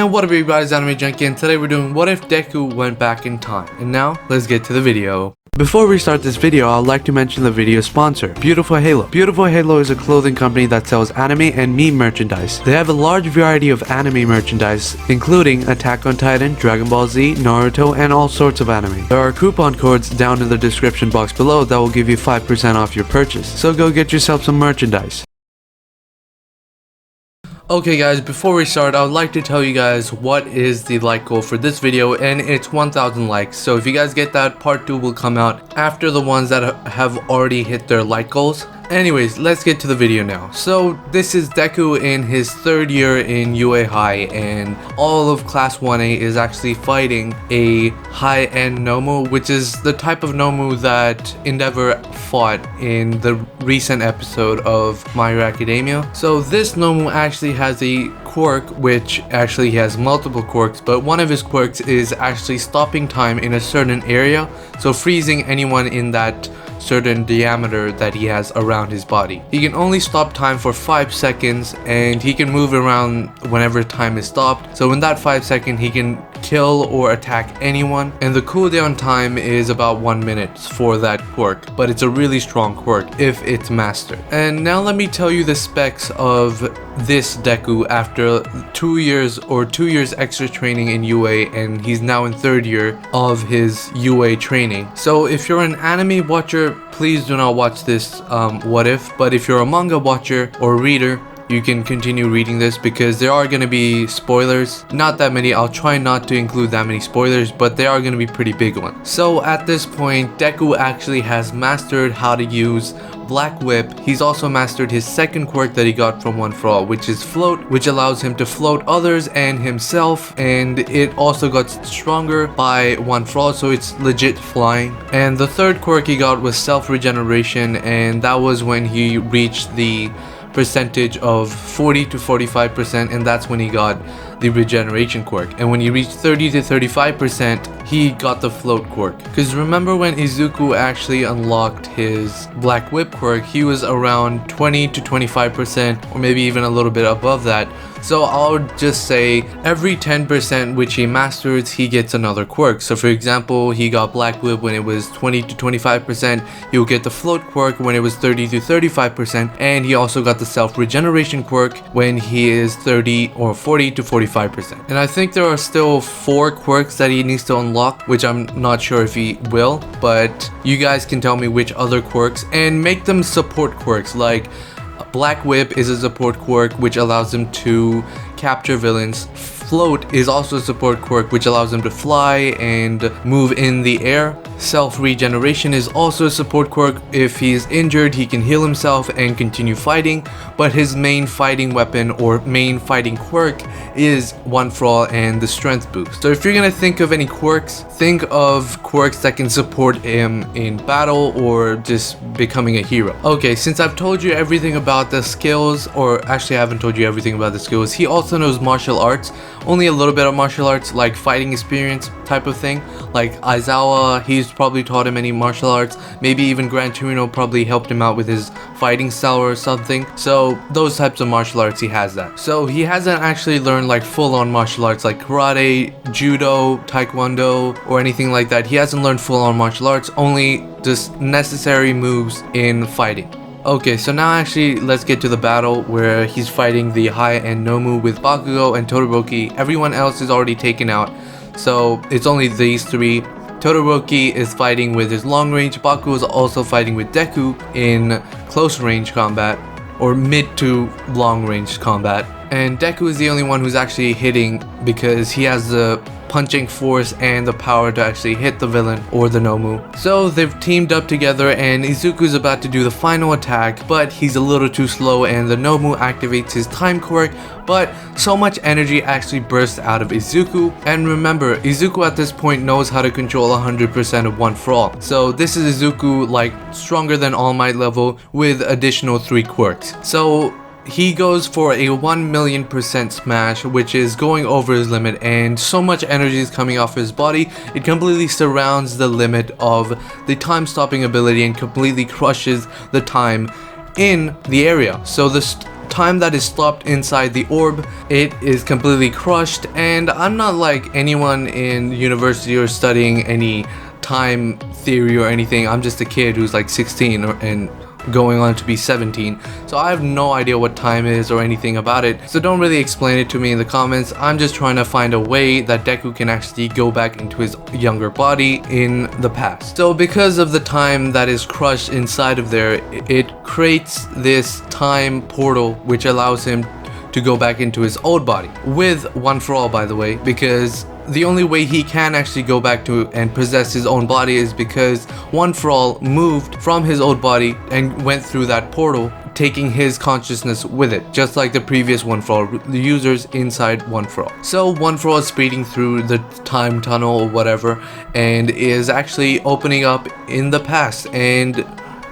And what up you guys, Anime Junkie, and today we're doing what if Deku went back in time. And now, let's get to the video. Before we start this video, I'd like to mention the video sponsor, Beautiful Halo. Beautiful Halo is a clothing company that sells anime and meme merchandise. They have a large variety of anime merchandise, including Attack on Titan, Dragon Ball Z, Naruto, and all sorts of anime. There are coupon codes down in the description box below that will give you 5% off your purchase, so go get yourself some merchandise. Okay guys, before we start, I would like to tell you guys what is the like goal for this video, and it's 1,000 likes. So if you guys get that, part 2 will come out after the ones that have already hit their like goals. Anyways, let's get to the video now. So this is Deku in his 3rd year in UA High, and all of Class 1A is actually fighting a high-end Nomu, which is the type of Nomu that Endeavor fought in the recent episode of My Hero Academia. So this Nomu actually has a quirk, which actually has multiple quirks, but one of his quirks is actually stopping time in a certain area, so freezing anyone in that certain diameter that he has around his body. He can only stop time for 5 seconds, and he can move around whenever time is stopped. So in that 5 seconds he can kill or attack anyone, and the cooldown time is about 1 minute for that quirk, but it's a really strong quirk if it's mastered. And now let me tell you the specs of this Deku after 2 years extra training in UA, and he's now in 3rd year of his UA training. So if you're an anime watcher, please do not watch this what if, but if you're a manga watcher or reader, you can continue reading this because there are going to be spoilers. Not that many, I'll try not to include that many spoilers, but they are going to be pretty big ones. So at this point, Deku actually has mastered how to use Black Whip. He's also mastered his 2nd quirk that he got from One For All, which is Float, which allows him to float others and himself, and it also got stronger by One For All, so it's legit flying. And the 3rd quirk he got was Self-Regeneration, and that was when he reached the percentage of 40 to 45%, and that's when he got the regeneration quirk. And when he reached 30 to 35%, he got the float quirk. Because remember when Izuku actually unlocked his Black Whip quirk, he was around 20 to 25%, or maybe even a little bit above that. So I would just say every 10% which he masters, he gets another quirk. So for example, he got Black Whip when it was 20 to 25%, he'll get the float quirk when it was 30 to 35%, and he also got the self-regeneration quirk when he is 30 or 40 to 45%. And I think there are still 4 quirks that he needs to unlock, which I'm not sure if he will, but you guys can tell me which other quirks and make them support quirks. Like Black Whip is a support quirk which allows him to capture villains. Float is also a support quirk which allows him to fly and move in the air. Self-regeneration is also a support quirk. If he's injured, he can heal himself and continue fighting, but his main fighting weapon or main fighting quirk is One For All and the strength boost. So if you're gonna think of any quirks, think of quirks that can support him in battle or just becoming a hero. Okay, since I've told you everything about the skills, or actually I haven't told you everything about the skills, he also knows martial arts, only a little bit of martial arts, like fighting experience type of thing. Like Aizawa, he's probably taught him any martial arts, maybe even Gran Torino probably helped him out with his fighting style or something. So those types of martial arts, he has that. So he hasn't actually learned like full-on martial arts like karate, judo, taekwondo, or anything like that. He hasn't learned full-on martial arts, only just necessary moves in fighting. Okay, so now actually let's get to the battle where he's fighting the high-end Nomu with Bakugo and Todoroki. Everyone else is already taken out, so it's only these 3. Todoroki is fighting with his long range. Bakugo is also fighting with Deku in close range combat, or mid to long range combat. And Deku is the only one who's actually hitting because he has the punching force and the power to actually hit the villain or the Nomu. So they've teamed up together, and Izuku's about to do the final attack, but he's a little too slow, and the Nomu activates his time quirk, but so much energy actually bursts out of Izuku. And remember, Izuku at this point knows how to control 100% of One For All. So this is Izuku like stronger than All Might level with additional 3 quirks. So he goes for a 1,000,000% smash, which is going over his limit, and so much energy is coming off his body, it completely surrounds the limit of the time stopping ability and completely crushes the time in the area. So the time that is stopped inside the orb, it is completely crushed. And I'm not like anyone in university or studying any time theory or anything. I'm just a kid who's like 16 and going on to be 17, so I have no idea what time is or anything about it, so don't really explain it to me in the comments. I'm just trying to find a way that Deku can actually go back into his younger body in the past. So because of the time that is crushed inside of there, it creates this time portal which allows him to go back into his old body with One For All, by the way, because the only way he can actually go back to and possess his own body is because One For All moved from his old body and went through that portal, taking his consciousness with it, just like the previous One For All, the users inside One For All. So One For All is speeding through the time tunnel or whatever, and is actually opening up in the past, and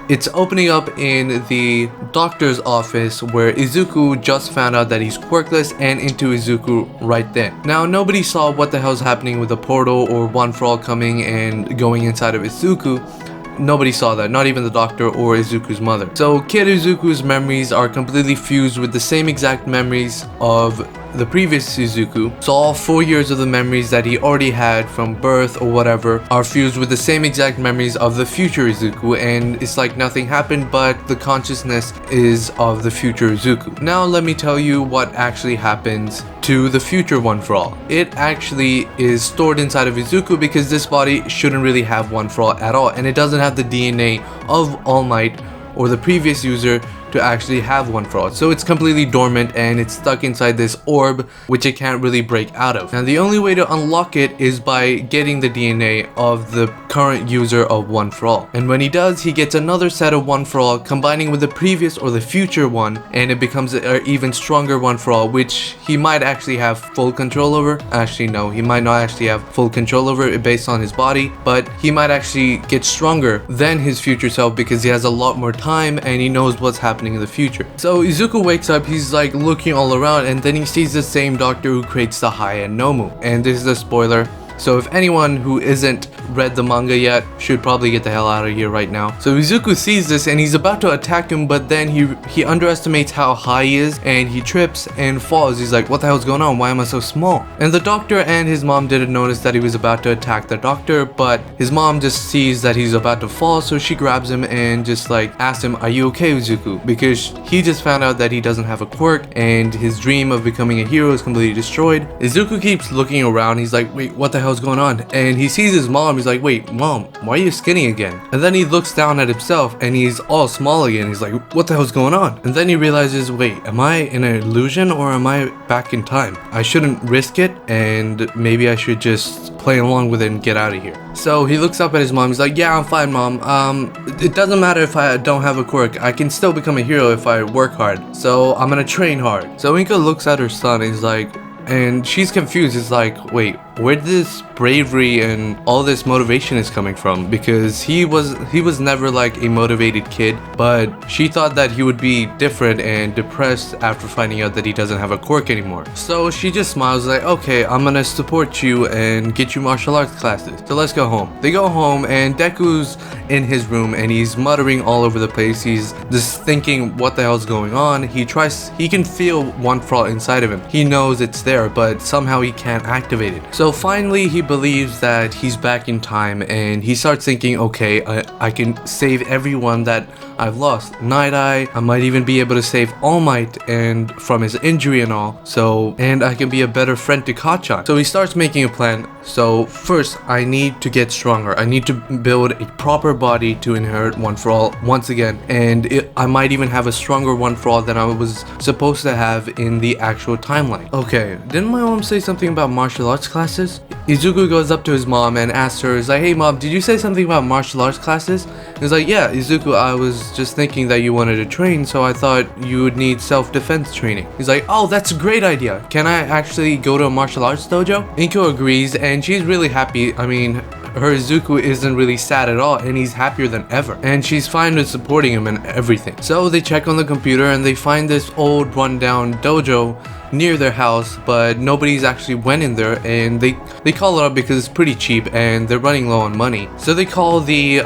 it's opening up in the doctor's office where Izuku just found out that he's quirkless, and into Izuku right then. Now, nobody saw what the hell's happening with the portal or One For All coming and going inside of Izuku. Nobody saw that, not even the doctor or Izuku's mother. So Kid Izuku's memories are completely fused with the same exact memories of the previous Izuku. So all 4 years of the memories that he already had from birth or whatever are fused with the same exact memories of the future Izuku, and it's like nothing happened, but the consciousness is of the future Izuku. Now let me tell you what actually happens to the future One For All. It actually is stored inside of Izuku because this body shouldn't really have One For All at all, and it doesn't have the DNA of All Might or the previous user to actually have One For All. So it's completely dormant and it's stuck inside this orb which it can't really break out of. Now the only way to unlock it is by getting the DNA of the current user of One For All. And when he does, he gets another set of One For All combining with the previous or the future one, and it becomes an even stronger One For All, which he might actually have full control over. Actually no, he might not actually have full control over it based on his body, but he might actually get stronger than his future self because he has a lot more time and he knows what's happening in the future. So Izuku wakes up, he's like looking all around, and then he sees the same doctor who creates the high-end Nomu. And this is a spoiler, so if anyone who isn't read the manga yet should probably get the hell out of here right now. So Izuku sees this and he's about to attack him, but then he underestimates how high he is and he trips and falls. He's like, what the hell's going on? Why am I so small? And the doctor and his mom didn't notice that he was about to attack the doctor, but his mom just sees that he's about to fall, so she grabs him and just like asks him, are you okay, Izuku? Because he just found out that he doesn't have a quirk and his dream of becoming a hero is completely destroyed. Izuku keeps looking around. He's like, wait, what the hell's going on? And he sees his mom. He's like, wait, mom, why are you skinny again? And then he looks down at himself and he's all small again. He's like, what the hell's going on? And then he realizes, wait, am I in an illusion or am I back in time? I shouldn't risk it, and maybe I should just play along with it and get out of here. So he looks up at his mom. He's like, yeah, I'm fine, mom. It doesn't matter if I don't have a quirk. I can still become a hero if I work hard. So I'm gonna train hard. So Inka looks at her son and he's like, and she's confused. It's like, wait, where this bravery and all this motivation is coming from? Because he was never like a motivated kid, but she thought that he would be different and depressed after finding out that he doesn't have a quirk anymore. So she just smiles like, okay, I'm gonna support you and get you martial arts classes. So let's go home. They go home and Deku's in his room and he's muttering all over the place. He's just thinking what the hell's going on. He can feel One For All inside of him. He knows it's there, but somehow he can't activate it. So finally he believes that he's back in time and he starts thinking, okay, I can save everyone that I've lost. Night Eye, I might even be able to save All Might and from his injury and all. So, and I can be a better friend to Kachan. So he starts making a plan. So first I need to get stronger. I need to build a proper body to inherit One For All once again, and I might even have a stronger One For All than I was supposed to have in the actual timeline. Okay, didn't my mom say something about martial arts classes? Izuku goes up to his mom and asks her, he's like, hey mom, did you say something about martial arts classes? He's like, yeah, Izuku, I was just thinking that you wanted to train, so I thought you would need self-defense training. He's like, oh, that's a great idea. Can I actually go to a martial arts dojo? Inko agrees and she's really happy. I mean, her Izuku isn't really sad at all and he's happier than ever. And she's fine with supporting him and everything. So they check on the computer and they find this old rundown dojo near their house, but nobody's actually went in there, and they call it up because it's pretty cheap and they're running low on money. So they call the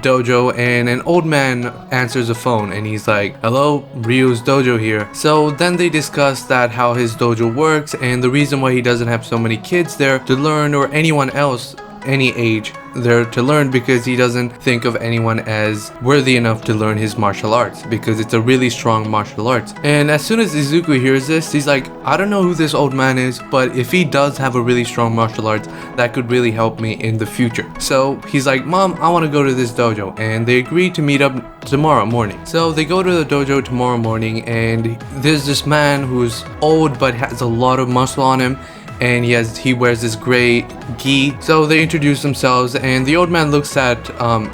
dojo, and an old man answers the phone and he's like, "Hello, Ryu's dojo here." So then they discuss that how his dojo works and the reason why he doesn't have so many kids there to learn, or anyone else any age there to learn, because he doesn't think of anyone as worthy enough to learn his martial arts, because it's a really strong martial arts. And as soon as Izuku hears this, he's like, "I don't know who this old man is, but if he does have a really strong martial arts, that could really help me in the future." So he's like, "Mom, I want to go to this dojo," and they agree to meet up tomorrow morning. So they go to the dojo tomorrow morning, and there's this man who's old but has a lot of muscle on him, and he wears this gray gi. So they introduce themselves, and the old man looks at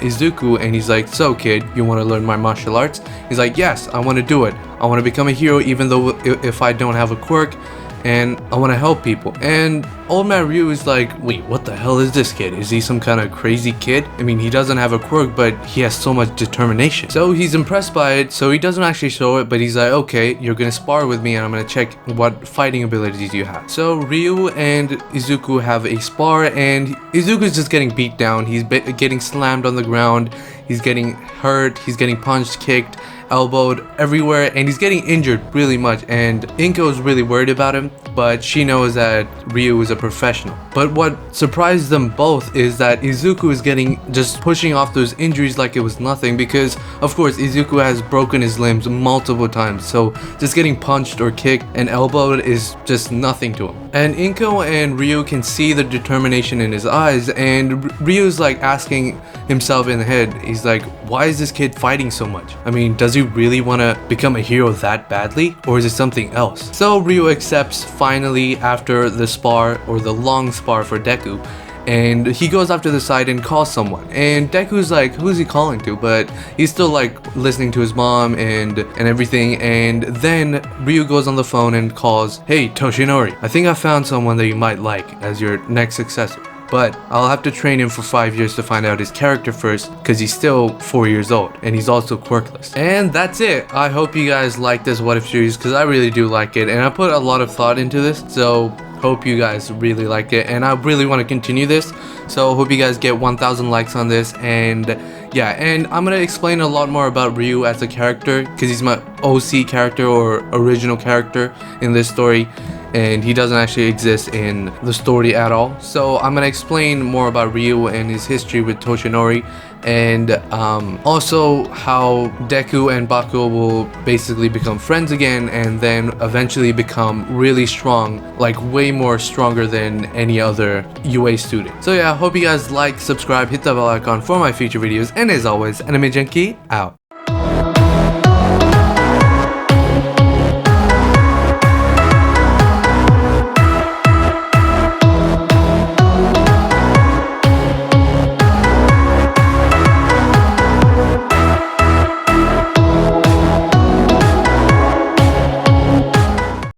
Izuku and he's like, "So kid, you want to learn my martial arts?" He's like, "Yes, I want to do it. I want to become a hero, even though if I don't have a quirk, and I want to help people." And old man Ryu is like, "Wait, what the hell is this kid? Is he some kind of crazy kid? I mean, he doesn't have a quirk, but he has so much determination." So he's impressed by it, so he doesn't actually show it, but he's like, "Okay, you're gonna spar with me and I'm gonna check what fighting abilities you have." So Ryu and Izuku have a spar, and Izuku's just getting beat down. He's getting slammed on the ground, he's getting hurt, he's getting punched, kicked, elbowed everywhere, and he's getting injured really much. And Inko is really worried about him, but she knows that Ryu is a professional. But what surprised them both is that Izuku is just pushing off those injuries like it was nothing, because of course Izuku has broken his limbs multiple times, so just getting punched or kicked and elbowed is just nothing to him. And Inko and Ryu can see the determination in his eyes, and Ryu's like asking himself in the head, he's like, "Why is this kid fighting so much? I mean, does he really want to become a hero that badly, or is it something else?" So Ryu accepts finally after the spar, or the long spar for Deku, and he goes up to the side and calls someone, and Deku's like, who's he calling to? But he's still like listening to his mom and everything. And then Ryu goes on the phone and calls, "Hey Toshinori, I think I found someone that you might like as your next successor, but I'll have to train him for 5 years to find out his character first, because he's still 4 years old and he's also quirkless." And that's it. I hope you guys like this What If series, because I really do like it and I put a lot of thought into this, so hope you guys really like it, and I really want to continue this, so hope you guys get 1,000 likes on this. And yeah, and I'm gonna explain a lot more about Ryu as a character, because he's my OC character, or original character in this story, and he doesn't actually exist in the story at all. So I'm gonna explain more about Ryu and his history with Toshinori, and also how Deku and Bakugo will basically become friends again, and then eventually become really strong, like way more stronger than any other UA student. So yeah, hope you guys like, subscribe, hit the bell icon for my future videos, and as always, Anime Junkie out.